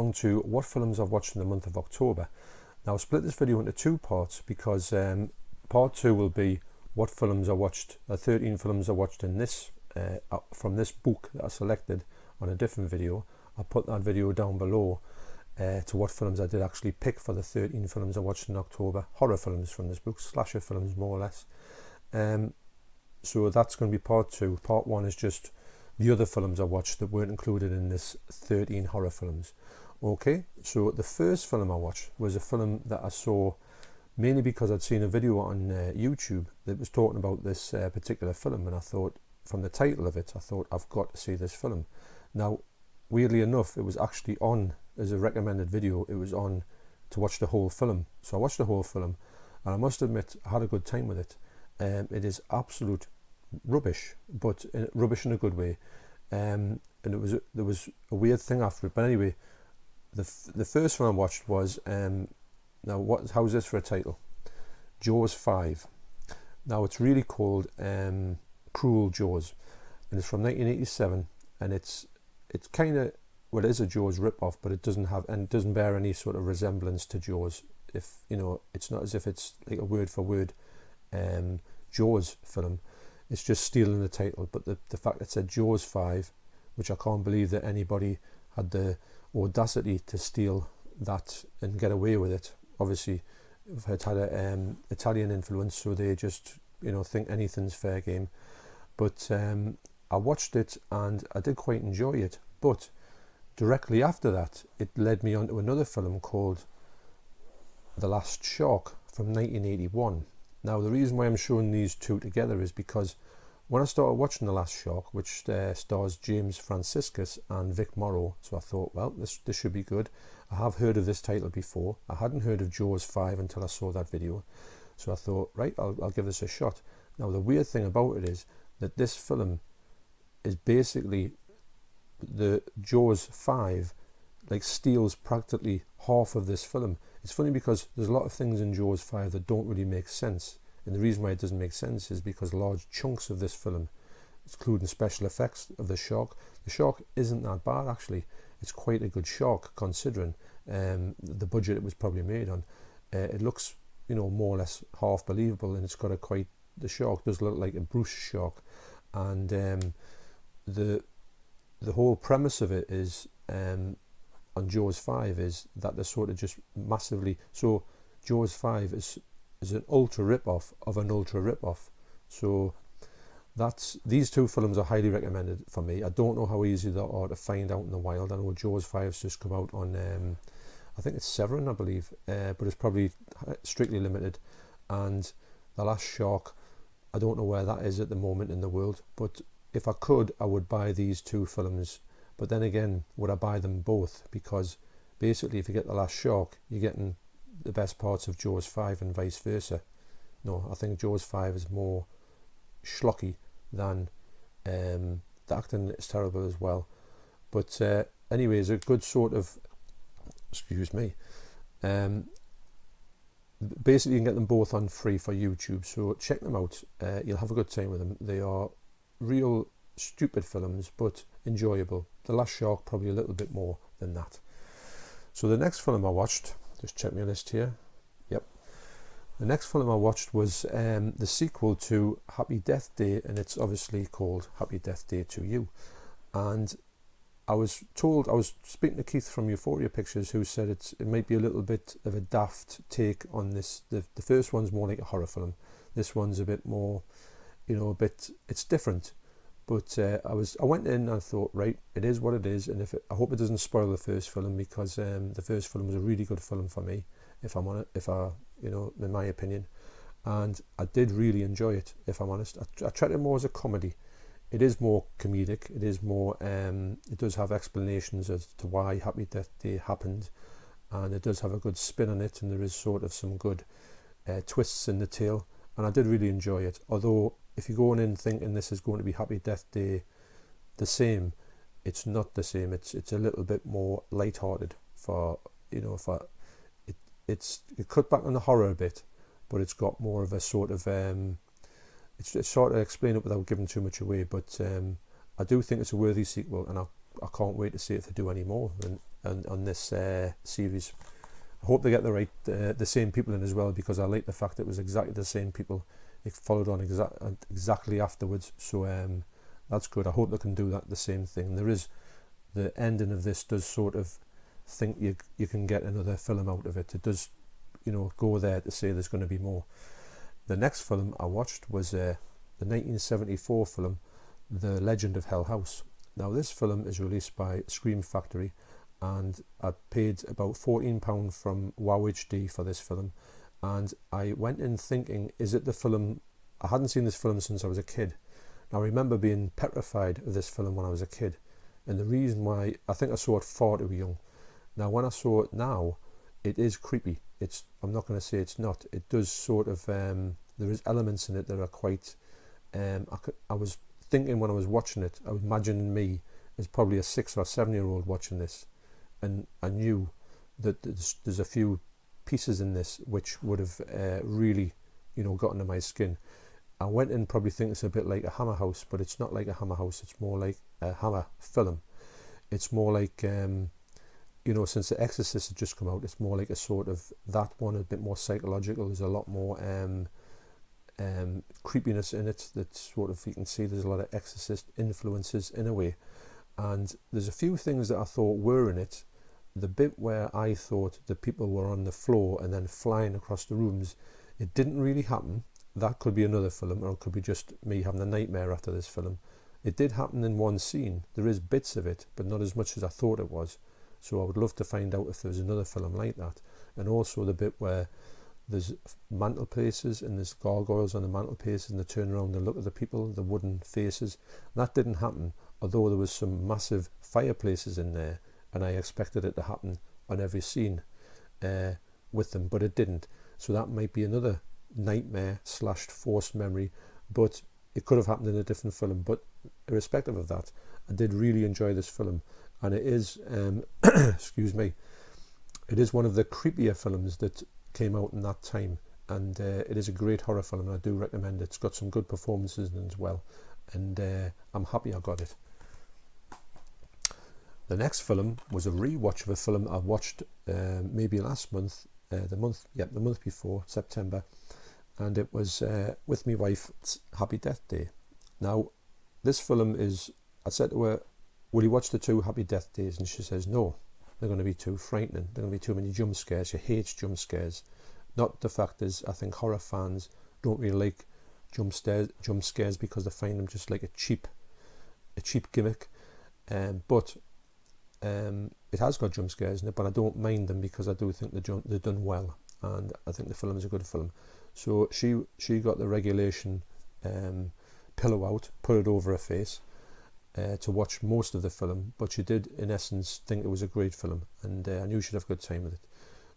along to what films I've watched in the month of October. Now I'll split this video into two parts because part two will be what films I watched, 13 films I watched in this from this book that I selected on a different video. I'll put that video down below to what films I did actually pick for the 13 films I watched in October. Horror films from this book, slasher films more or less. So that's going to be part two. Part one is just the other films I watched that weren't included in this 13 horror films. Okay, so the first film I watched was a film that I saw mainly because I'd seen a video on YouTube that was talking about this particular film, and I thought, from the title of it, I thought, I've got to see this film. Now, weirdly enough, it was actually on as a recommended video. It was on to watch the whole film. So I watched the whole film, and I must admit, I had a good time with it. It is absolute rubbish, but rubbish in a good way. And there was a weird thing after it. But anyway, the first one I watched was now how's this for a title? Jaws 5. Now it's really called Cruel Jaws, and it's from 1987, and it's kind of, well, it is a Jaws rip-off, but it doesn't bear any sort of resemblance to Jaws. If you know, it's not as if it's like a word for word Jaws film. It's just stealing the title, but the fact it said Jaws 5, which I can't believe that anybody had the audacity to steal that and get away with it. Obviously, it had an Italian influence, so they just, you know, think anything's fair game. But I watched it and I did quite enjoy it. But directly after that, it led me on to another film called The Last Shark from 1981. Now, the reason why I'm showing these two together is because when I started watching The Last Shark, which stars James Franciscus and Vic Morrow, so I thought, well, this should be good. I have heard of this title before. I hadn't heard of Jaws 5 until I saw that video. So I thought, right, I'll give this a shot. Now, the weird thing about it is that this film is basically, the Jaws 5 like steals practically half of this film. It's funny because there's a lot of things in Jaws 5 that don't really make sense, and the reason why it doesn't make sense is because large chunks of this film, including special effects of the shark isn't that bad actually. It's quite a good shark considering the budget it was probably made on. It looks, you know, more or less half believable, and it's got the shark does look like a Bruce shark, and the whole premise of it is on Jaws 5 is that they're sort of just massively, so Jaws 5 is an ultra rip-off of an ultra rip-off. So these two films are highly recommended for me. I don't know how easy they are to find out in the wild. I know Jaws 5's just come out on I think it's Severin, I believe, but it's probably strictly limited. And The Last Shark, I don't know where that is at the moment in the world, but if I could, I would buy these two films. But then again, would I buy them both? Because basically, if you get The Last Shark, you're getting the best parts of Jaws 5 and vice versa. No, I think Jaws 5 is more schlocky than the acting is terrible as well. But anyways, a good sort of, excuse me, basically you can get them both on free for YouTube, so check them out. You'll have a good time with them. They are real stupid films, but enjoyable. The Last Shark probably a little bit more than that. So the next film I watched, just check my list here. Yep. The next film I watched was the sequel to Happy Death Day, and it's obviously called Happy Death Day to You. And I was speaking to Keith from Euphoria Pictures, who said it might be a little bit of a daft take on this. The first one's more like a horror film. This one's a bit more, you know, it's different. But I went in and I thought, right, it is what it is, and I hope it doesn't spoil the first film, because the first film was a really good film for me, you know, in my opinion, and I did really enjoy it. If I'm honest, I tried it more as a comedy. It is more comedic. It is more. It does have explanations as to why Happy Death Day happened, and it does have a good spin on it, and there is sort of some good twists in the tale, and I did really enjoy it. Although, if you're going in thinking this is going to be Happy Death Day the same, it's not the same. It's a little bit more light-hearted it cut back on the horror a bit, but it's got more of a sort of it's sort of explain it without giving too much away, but I do think it's a worthy sequel, and I can't wait to see if they do any more. And on this series. I hope they get the same people in as well, because I like the fact it was exactly the same people. It followed on exactly afterwards, so that's good. I hope they can do that, the same thing. There is, the ending of this does sort of think you can get another film out of it. It does, go there to say there's going to be more. The next film I watched was the 1974 film, The Legend of Hell House. Now this film is released by Scream Factory, and I paid about £14 from Wow HD for this film, and I went in thinking, is it the film? I hadn't seen this film since I was a kid. Now I remember being petrified of this film when I was a kid, and the reason why, I think I saw it far too young. Now when I saw it now, it is creepy. I'm not going to say it's not. It does sort of, there is elements in it that are quite, I was thinking when I was watching it, I was imagining me as probably a 6 or 7 year old watching this, and I knew that there's a few pieces in this which would have really, got under my skin. I went in probably thinking it's a bit like a Hammer House, but it's not like a Hammer House. It's more like a Hammer film. It's more like, since The Exorcist had just come out, it's more like a sort of that one, a bit more psychological. There's a lot more creepiness in it, that sort of, you can see there's a lot of Exorcist influences in a way. And there's a few things that I thought were in it. The bit where I thought the people were on the floor and then flying across the rooms, it didn't really happen. That could be another film, or it could be just me having a nightmare after this film. It did happen in one scene. There is bits of it, but not as much as I thought it was. So I would love to find out if there's another film like that. And also the bit where there's mantelpieces and there's gargoyles on the mantelpieces, and they turn around and look at the people, the wooden faces. That didn't happen, although there was some massive fireplaces in there, and I expected it to happen on every scene with them, but it didn't. So that might be another nightmare / forced memory, but it could have happened in a different film. But irrespective of that, I did really enjoy this film, and it is excuse me, it is one of the creepier films that came out in that time, and it is a great horror film, and I do recommend it. It's got some good performances in it as well, and I'm happy I got it. The next film was a rewatch of a film I watched maybe last month, the month before, September, and it was with my wife's Happy Death Day. Now, this film is, I said to her, will you watch the 2 Happy Death Days? And she says, no, they're going to be too frightening. They're going to be too many jump scares. She hates jump scares. Not the fact is, I think horror fans don't really like jump scares because they find them just like a cheap gimmick. But it has got jump scares in it, but I don't mind them because I do think they're done well, and I think the film is a good film. So she got the regulation pillow out, put it over her face to watch most of the film, but she did in essence think it was a great film, and I knew she'd have a good time with it.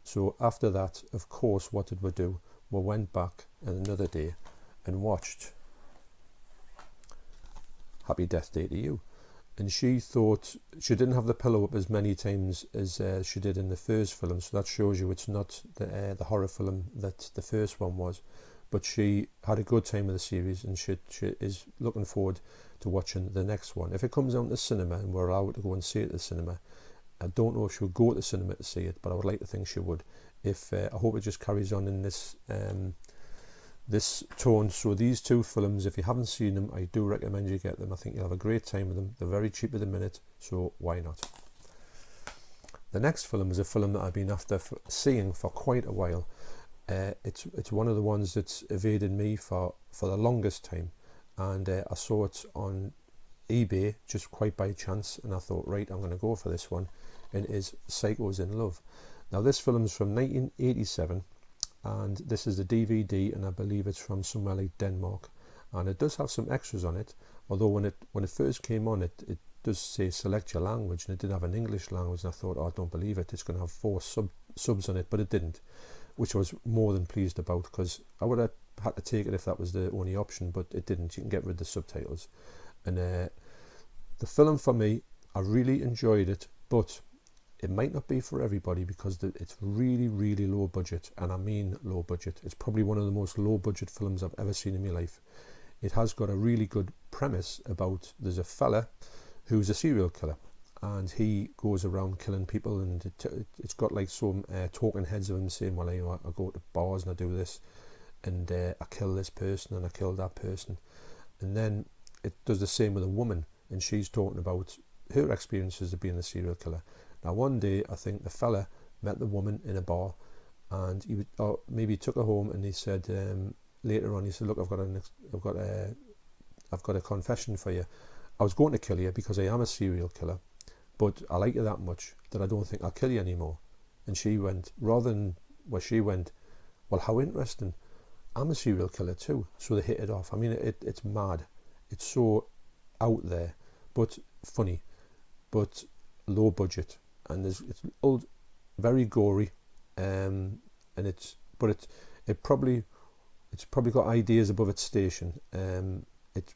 So after that, of course, what did we do? We went back another day and watched Happy Death Day to You. And she thought she didn't have the pillow up as many times as she did in the first film, so that shows you it's not the horror film that the first one was. But she had a good time with the series, and she is looking forward to watching the next one. If it comes out in the cinema and we're allowed to go and see it at the cinema, I don't know if she would go to the cinema to see it, but I would like to think she would. If I hope it just carries on in this this tone. So these 2 films, if you haven't seen them, I do recommend you get them. I think you'll have a great time with them. They're very cheap at the minute, so why not? The next film is a film that I've been after seeing for quite a while. It's one of the ones that's evaded me for the longest time, and I saw it on eBay just quite by chance, and I thought, right, I'm going to go for this one, and it is Psychos in Love. Now this film is from 1987, and this is a DVD, and I believe it's from somewhere like Denmark, and it does have some extras on it, although when it first came on, it does say select your language, and it did have an English language, and I thought, oh, I don't believe it, it's going to have 4 subs on it, but it didn't, which I was more than pleased about, because I would have had to take it if that was the only option, but it didn't. You can get rid of the subtitles. And the film, for me, I really enjoyed it, but it might not be for everybody because it's really, really low budget, and I mean low budget. It's probably one of the most low budget films I've ever seen in my life. It has got a really good premise about there's a fella who's a serial killer, and he goes around killing people, and it's got like some talking heads of him saying, well, you know, I go to bars and I do this, and I kill this person and I kill that person. And then it does the same with a woman, and she's talking about her experiences of being a serial killer. Now one day I think the fella met the woman in a bar, and he maybe took her home, and he said later on, he said, look, I've got a confession for you. I was going to kill you because I am a serial killer, but I like you that much that I don't think I'll kill you anymore. And she went, well, how interesting. I'm a serial killer too. So they hit it off. I mean, it's mad. It's so out there, but funny, but low budget. And it's old, very gory, and it's probably got ideas above its station. It's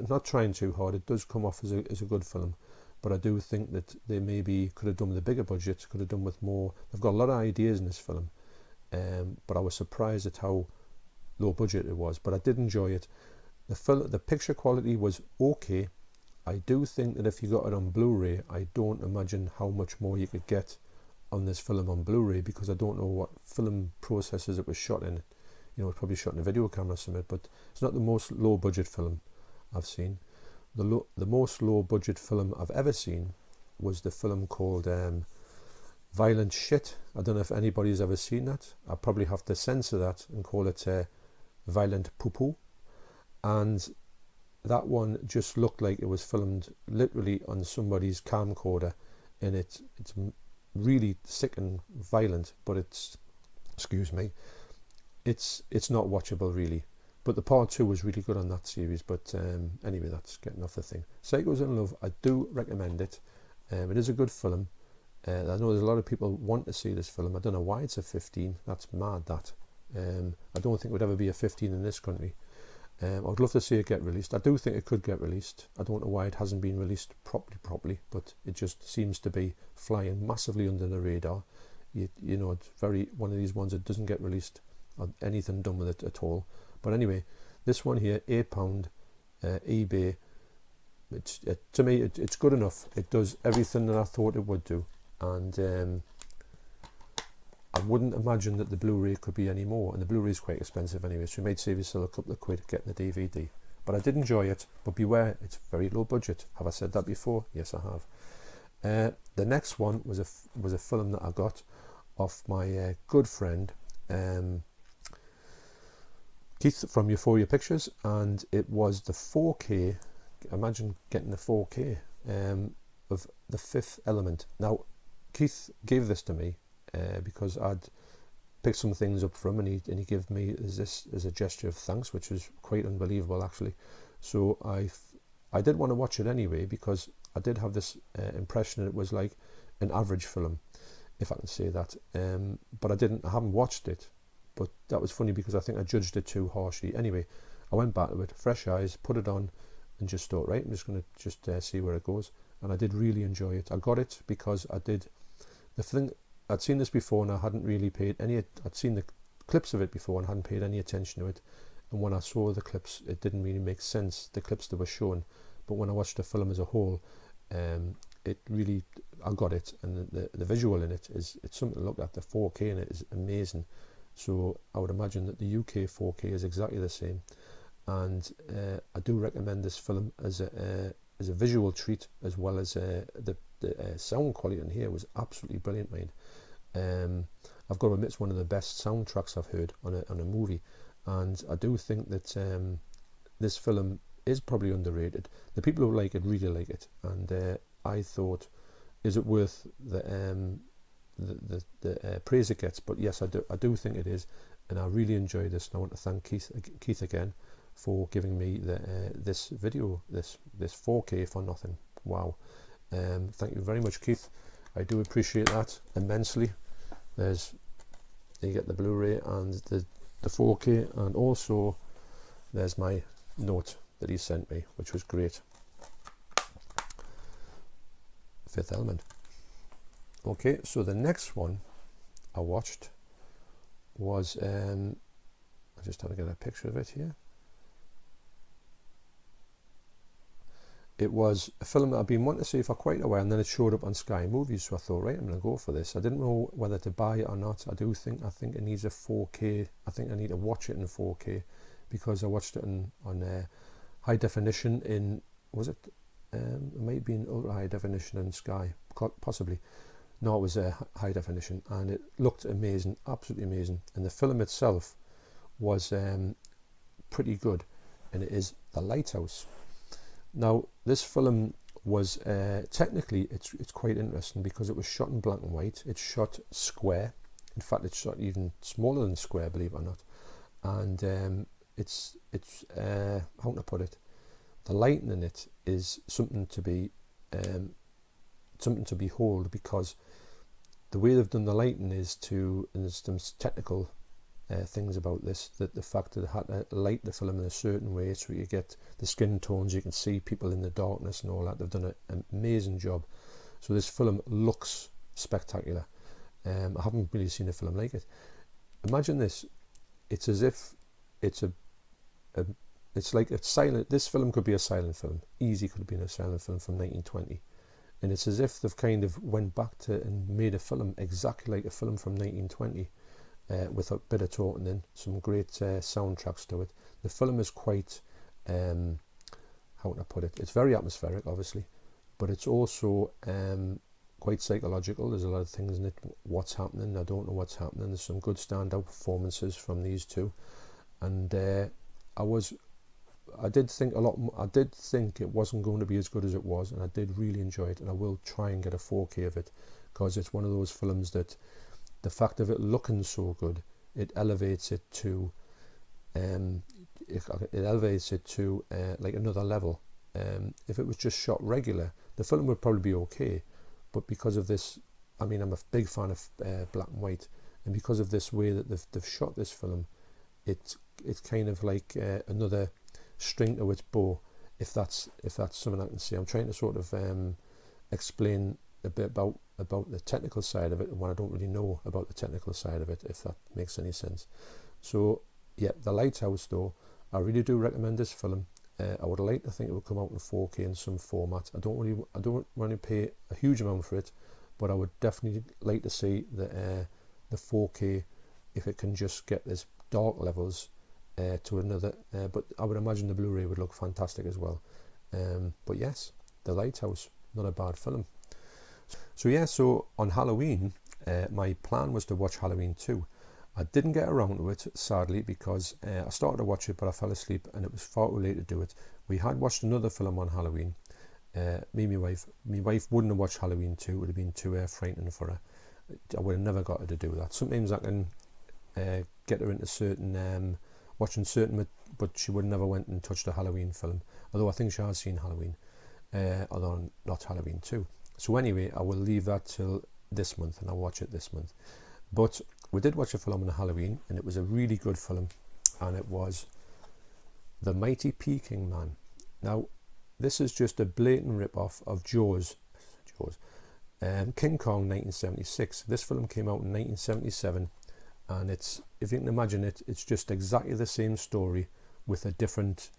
not trying too hard. It does come off as a good film, but I do think that they maybe could have done with a bigger budget, could have done with more. They've got a lot of ideas in this film, but I was surprised at how low budget it was. But I did enjoy it. The picture quality was okay. I do think that if you got it on Blu-ray, I don't imagine how much more you could get on this film on Blu-ray, because I don't know what film processes it was shot in. You know, it's probably shot in a video camera or something, but it's not the most low budget film I've seen. The most low budget film I've ever seen was the film called Violent Shit. I don't know if anybody's ever seen that. I'll probably have to censor that and call it Violent Poo Poo. And that one just looked like it was filmed literally on somebody's camcorder, and it's really sick and violent, but it's not watchable really. But the part 2 was really good on that series. But anyway, that's getting off the thing. Psychos in Love, I do recommend it. It is a good film. I know there's a lot of people want to see this film. I don't know why it's a 15. That's mad, that. I don't think it would ever be a 15 in this country. I would love to see it get released. I do think it could get released. I don't know why it hasn't been released properly, but it just seems to be flying massively under the radar. You know, it's very one of these ones that doesn't get released or anything done with it at all. But anyway, this one here, £8, eBay. To me, it's good enough. It does everything that I thought it would do, and I wouldn't imagine that the Blu-ray could be any more, and the Blu-ray is quite expensive anyway, so you might save yourself a couple of quid getting the DVD. But I did enjoy it, but beware, it's very low budget. Have I said that before? Yes, I have. The next one was a film that I got off my good friend Keith from Euphoria Pictures, and it was the 4K. Imagine getting the 4K of The Fifth Element. Now, Keith gave this to me because I'd picked some things up from him, and he gave me this as a gesture of thanks, which was quite unbelievable actually. So I did want to watch it anyway, because I did have this impression that it was like an average film, if I can say that. But I haven't watched it. But that was funny because I think I judged it too harshly. Anyway, I went back to it, fresh eyes, put it on, and just thought, right, I'm just going to see where it goes. And I did really enjoy it. I got it because I'd seen this before, and I hadn't really I'd seen the clips of it before and hadn't paid any attention to it. And when I saw the clips, it didn't really make sense, the clips that were shown. But when I watched the film as a whole, I got it. And the visual in it it's something to look at. The 4K in it is amazing. So I would imagine that the UK 4K is exactly the same. And I do recommend this film as a visual treat, as well as the sound quality in here was absolutely brilliant, mate. I've got to admit, it's one of the best soundtracks I've heard on a movie, and I do think that this film is probably underrated. The people who like it really like it, and I thought, is it worth the praise it gets? But yes, I do think it is, and I really enjoyed this. And I want to thank Keith again for giving me this video, this 4K for nothing. Wow. Thank you very much, Keith. I do appreciate that immensely. You get the Blu-ray and the 4K, and also there's my note that he sent me, which was great. Fifth Element. Okay, so the next one I watched was I just had to get a picture of it here. it was a film that I've been wanting to see for quite a while, and then it showed up on Sky Movies, so I thought, right, I'm going to go for this. I didn't know whether to buy it or not. I think it needs a 4K. I think I need to watch it in 4K, because I watched it on high definition in, was it? It might be in ultra high definition in Sky, possibly. No, it was high definition, and it looked amazing, absolutely amazing. And the film itself was pretty good, and it is The Lighthouse. Now, this film was technically it's quite interesting, because it was shot in black and white. It's shot square. In fact, it's shot even smaller than square, believe it or not. And it's how can I put it? The lighting in it is something to behold, because the way they've done the lighting is and there's some technical things about this, that the fact that they had to light the film in a certain way so you get the skin tones, you can see people in the darkness and all that. They've done an amazing job. So this film looks spectacular. I haven't really seen a film like it. Imagine this. It's as if it's it's like a silent. This film could be a silent film. Easy could have been a silent film from 1920. And it's as if they've kind of went back to and made a film exactly like a film from 1920. With a bit of talking in, some great soundtracks to it. The film is quite, how can I put it? It's very atmospheric, obviously, but it's also quite psychological. There's a lot of things in it. What's happening? I don't know what's happening. There's some good standout performances from these two, and I did think a lot. I did think it wasn't going to be as good as it was, and I did really enjoy it. And I will try and get a 4K of it, because it's one of those films that, the fact of it looking so good, it elevates it to like another level. If it was just shot regular, the film would probably be okay, but because of this, I mean, I'm a big fan of black and white, and because of this way that they've shot this film, it's kind of like another string to its bow, if that's something I can say. I'm trying to sort of explain a bit about the technical side of it, and what I don't really know about the technical side of it, if that makes any sense. So yeah, The Lighthouse though, I really do recommend this film. I would like to think it would come out in 4K in some format. I don't want to pay a huge amount for it, but I would definitely like to see the 4K, if it can just get this dark levels to another, but I would imagine the Blu-ray would look fantastic as well. But yes, The Lighthouse, not a bad film. So yeah, so on Halloween, my plan was to watch Halloween 2. I didn't get around to it, sadly, because I started to watch it, but I fell asleep, and it was far too late to do it. We had watched another film on Halloween, me and my wife. My wife wouldn't have watched Halloween 2, it would have been too frightening for her. I would have never got her to do that. Sometimes I can get her into certain, watching certain, but she would never went and touched a Halloween film, although I think she has seen Halloween, although not Halloween 2. So anyway, I will leave that till this month, and I'll watch it this month. But we did watch a film on Halloween, and it was a really good film, and it was The Mighty Peking Man. Now, this is just a blatant rip-off of Jaws, King Kong 1976. This film came out in 1977, and it's, if you can imagine it, it's just exactly the same story with a different,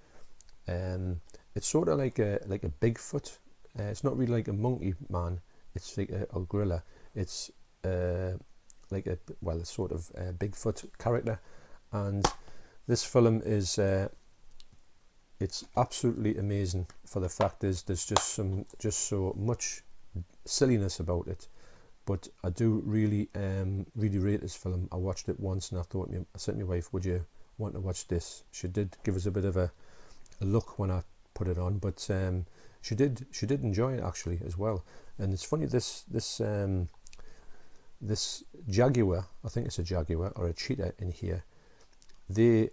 it's sort of like a Bigfoot. It's not really like a monkey man, it's like a gorilla. It's like it's sort of a Bigfoot character, and this film is it's absolutely amazing. For the fact is, there's just so much silliness about it, but I do really rate this film. I watched it once, and I said to my wife, would you want to watch this? She did give us a bit of a look when I put it on, but she did enjoy it actually as well. And it's funny, this jaguar, I think it's a jaguar or a cheetah in here, they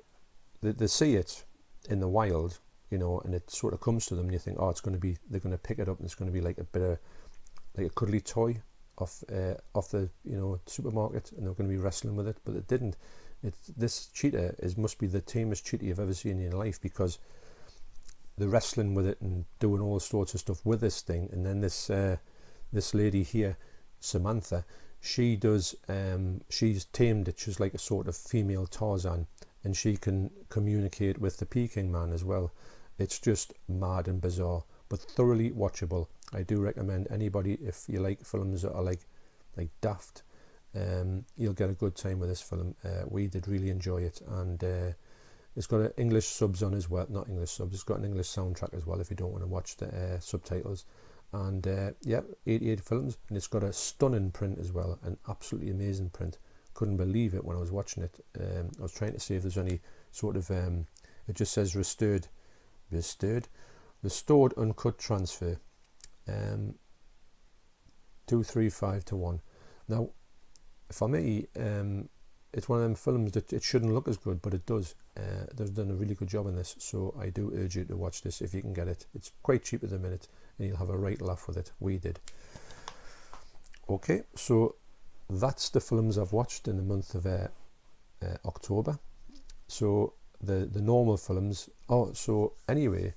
see it in the wild, you know, and it sort of comes to them, and you think, oh, they're going to pick it up, and it's going to be like a bit of like a cuddly toy off the, you know, supermarket, and they're going to be wrestling with it. But it didn't. This cheetah must be the tamest cheetah you've ever seen in your life, because they're wrestling with it and doing all sorts of stuff with this thing. And then this lady here, Samantha, she's tamed it. She's like a sort of female Tarzan, and she can communicate with the Peking man as well. It's just mad and bizarre, but thoroughly watchable. I do recommend anybody, if you like films that are like daft, you'll get a good time with this film. We did really enjoy it, and it's got English subs on as well. Not English subs, it's got an English soundtrack as well if you don't want to watch the subtitles. And yeah, 88 films, and it's got a stunning print as well, an absolutely amazing print. Couldn't believe it when I was watching it. I was trying to see if there's any sort of it just says restored uncut transfer, 235:1. Now, for me, it's one of them films that it shouldn't look as good, but it does. They've done a really good job on this, so I do urge you to watch this if you can get it. It's quite cheap at the minute, and you'll have a right laugh with it. We did. Okay, so that's the films I've watched in the month of October. So the normal films. Oh, so anyway,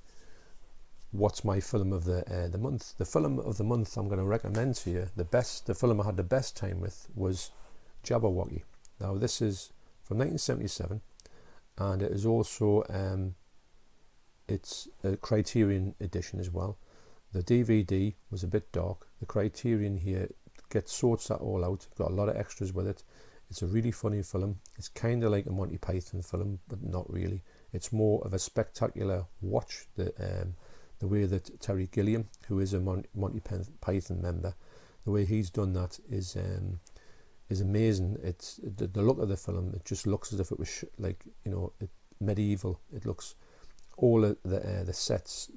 what's my film of the month? The film of the month I'm going to recommend to you, the film I had the best time with, was Jabberwocky. Now this is from 1977, and it is also it's a Criterion edition as well. The DVD was a bit dark. The Criterion here sorts that all out. Got a lot of extras with it. It's a really funny film. It's kind of like a Monty Python film, but not really. It's more of a spectacular watch. The way that Terry Gilliam, who is a Monty Python member, the way he's done that is amazing. It's the look of the film. It just looks as if it was medieval. It looks, all of the sets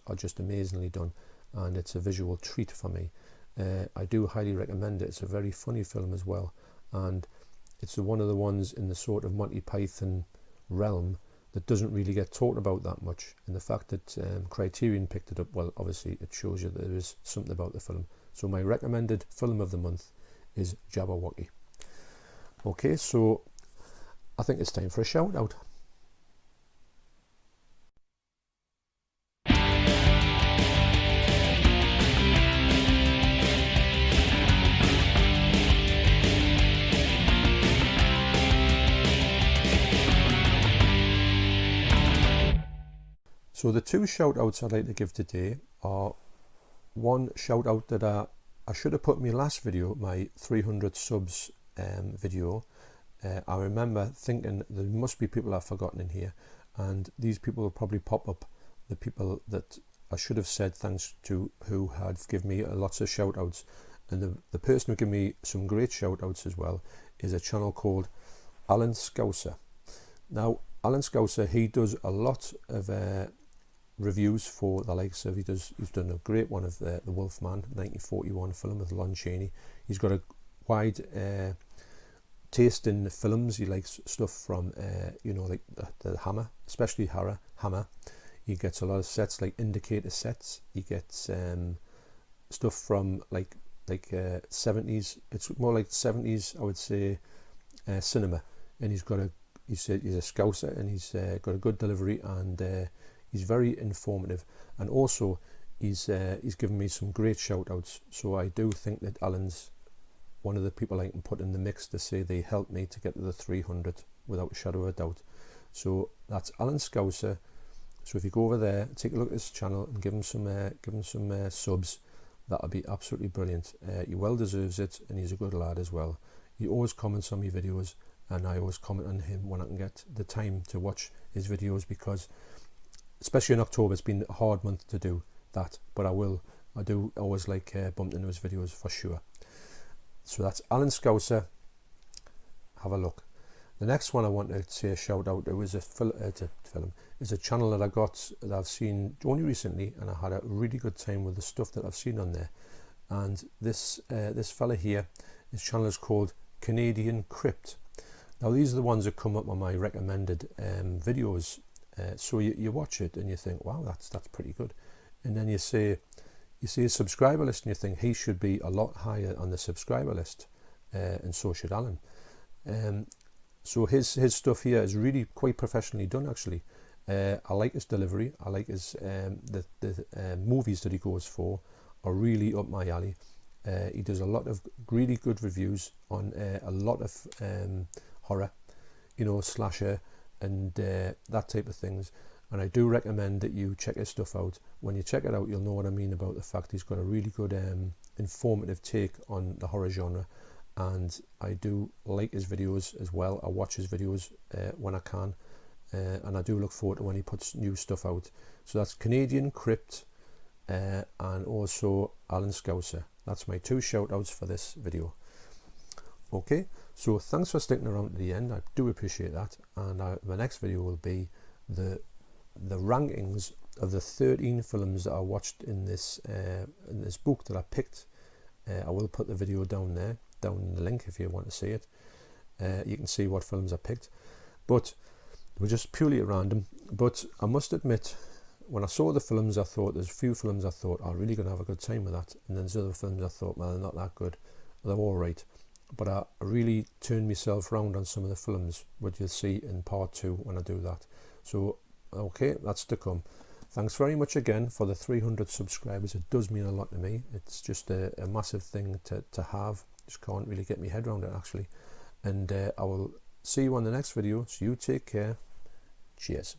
are just amazingly done, and it's a visual treat for me. I do highly recommend it. It's a very funny film as well, and it's one of the ones in the sort of Monty Python realm that doesn't really get talked about that much. And the fact that Criterion picked it up, well, obviously it shows you that there is something about the film. So my recommended film of the month is Jabberwocky. Okay, so I think it's time for a shout out. So the two shout outs I'd like to give today are one shout out that I should have put in my last video, my 300 subs video. I remember thinking there must be people I've forgotten in here, and these people will probably pop up, the people that I should have said thanks to, who had given me lots of shout outs. And the person who gave me some great shout outs as well is a channel called Alan Scouser. Now, Alan Scouser, he does a lot of reviews for the likes of, he's done a great one of the Wolfman 1941 film with Lon Chaney. He's got a wide taste in films. He likes stuff from like the Hammer, especially Hammer. He gets a lot of sets like Indicator sets. He gets stuff from like 70s. It's more like 70s, I would say, cinema. And he's a Scouser, and he's got a good delivery, and he's very informative, and also he's given me some great shout outs. So I do think that Alan's one of the people I can put in the mix to say they helped me to get to the 300 without a shadow of a doubt. So that's Alan Scouser. So if you go over there, take a look at his channel and give him some subs, that'll be absolutely brilliant. He well deserves it, and he's a good lad as well. He always comments on my videos, and I always comment on him when I can get the time to watch his videos, because especially in October, it's been a hard month to do that, but I do always like bumping into his videos for sure. So that's Alan Scouser. Have a look. The next one I want to say a shout out to is a channel that I've seen only recently, and I had a really good time with the stuff that I've seen on there. And this fella here, his channel is called Canadian Crypt. Now these are the ones that come up on my recommended videos. So you watch it and you think, wow, that's pretty good, and then you see his subscriber list and you think he should be a lot higher on the subscriber list, and so should Alan. So his stuff here is really quite professionally done, actually. I like his delivery. I like his the movies that he goes for are really up my alley. He does a lot of really good reviews on a lot of horror, slasher, and that type of things. and I do recommend that you check his stuff out. When you check it out, you'll know what I mean about the fact he's got a really good informative take on the horror genre, and I do like his videos as well. I watch his videos when I can, and I do look forward to when he puts new stuff out. So that's Canadian Crypt and also Alan Scouser. That's my 2 shout outs for this video. Okay, so thanks for sticking around to the end. I do appreciate that. And my next video will be the rankings of the 13 films that I watched in this book that I picked. I will put the video down there, down in the link if you want to see it. You can see what films I picked, but they were just purely at random. But I must admit, when I saw the films, I thought there's a few films I thought I'm really going to have a good time with that, and then there's other films I thought, well, they're not that good. They're all right, but I really turned myself round on some of the films, which you'll see in part 2 when I do that. So okay, that's to come. Thanks very much again for the 300 subscribers. It does mean a lot to me. It's just a massive thing to have. Just can't really get my head around it, actually. And I will see you on the next video, so you take care. Cheers.